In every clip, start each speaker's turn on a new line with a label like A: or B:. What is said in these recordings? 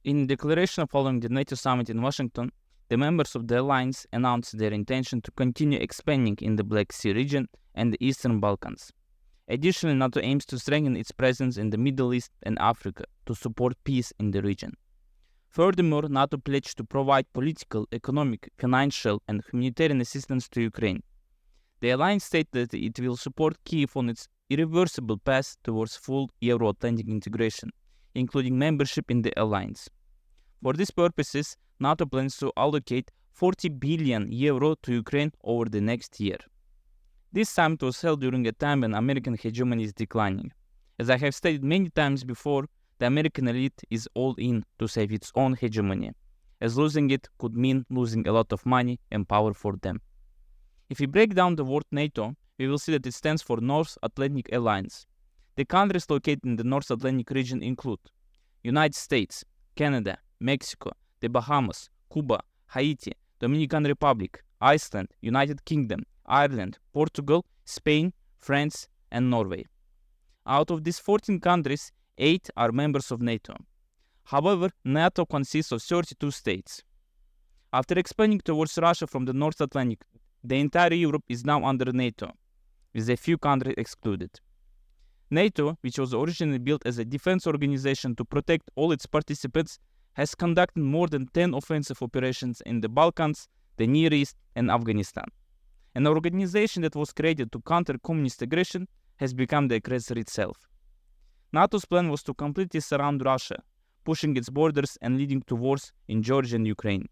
A: In a declaration following the NATO summit in Washington, the members of the alliance announced their intention to continue expanding in the Black Sea region and the Eastern Balkans. Additionally, NATO aims to strengthen its presence in the Middle East and Africa to support peace in the region. Furthermore, NATO pledged to provide political, economic, financial, and humanitarian assistance to Ukraine. The alliance stated that it will support Kyiv on its irreversible path towards full Euro-Atlantic integration, including membership in the alliance. For these purposes, NATO plans to allocate 40 billion euro to Ukraine over the next year. This summit was held during a time when American hegemony is declining. As I have stated many times before, the American elite is all in to save its own hegemony, as losing it could mean losing a lot of money and power for them. If we break down the word NATO, we will see that it stands for North Atlantic Alliance. The countries located in the North Atlantic region include United States, Canada, Mexico, the Bahamas, Cuba, Haiti, Dominican Republic, Iceland, United Kingdom, Ireland, Portugal, Spain, France, and Norway. Out of these 14 countries, 8 are members of NATO. However, NATO consists of 32 states. After expanding towards Russia from the North Atlantic, the entire Europe is now under NATO, with a few countries excluded. NATO, which was originally built as a defense organization to protect all its participants, has conducted more than 10 offensive operations in the Balkans, the Near East, and Afghanistan. An organization that was created to counter communist aggression has become the aggressor itself. NATO's plan was to completely surround Russia, pushing its borders and leading to wars in Georgia and Ukraine.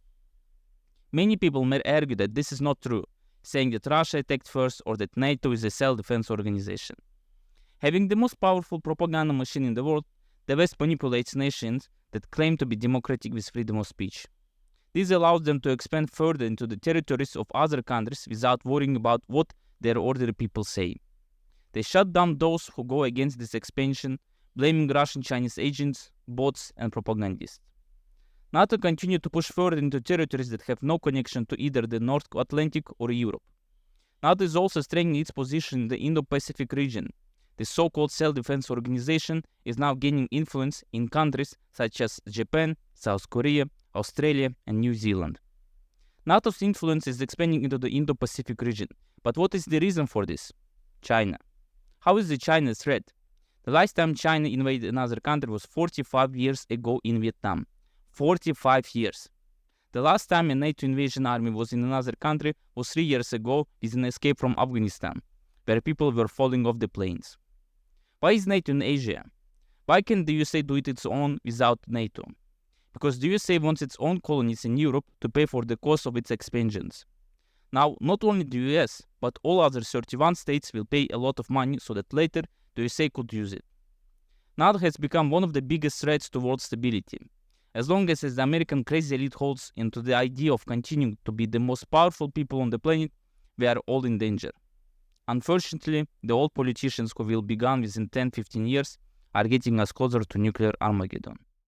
A: Many people may argue that this is not true, saying that Russia attacked first or that NATO is a self-defense organization. Having the most powerful propaganda machine in the world, the West manipulates nations that claim to be democratic with freedom of speech. This allows them to expand further into the territories of other countries without worrying about what their ordinary people say. They shut down those who go against this expansion, blaming Russian Chinese agents, bots, and propagandists. NATO continued to push further into territories that have no connection to either the North Atlantic or Europe. NATO is also strengthening its position in the Indo-Pacific region. The so-called self-defense organization is now gaining influence in countries such as Japan, South Korea, Australia, and New Zealand. NATO's influence is expanding into the Indo-Pacific region. But what is the reason for this? China. How is the China threat? The last time China invaded another country was 45 years ago in Vietnam. 45 years. The last time a NATO invasion army was in another country was 3 years ago with an escape from Afghanistan, where people were falling off the planes. Why is NATO in Asia? Why can the USA do it its own without NATO? Because the USA wants its own colonies in Europe to pay for the cost of its expansions. Now, not only the US, but all other 31 states will pay a lot of money so that later the USA could use it. NATO has become one of the biggest threats to world stability. As long as the American crazy elite holds into the idea of continuing to be the most powerful people on the planet, we are all in danger. Unfortunately, the old politicians who will be gone within 10-15 years are getting us closer to nuclear Armageddon.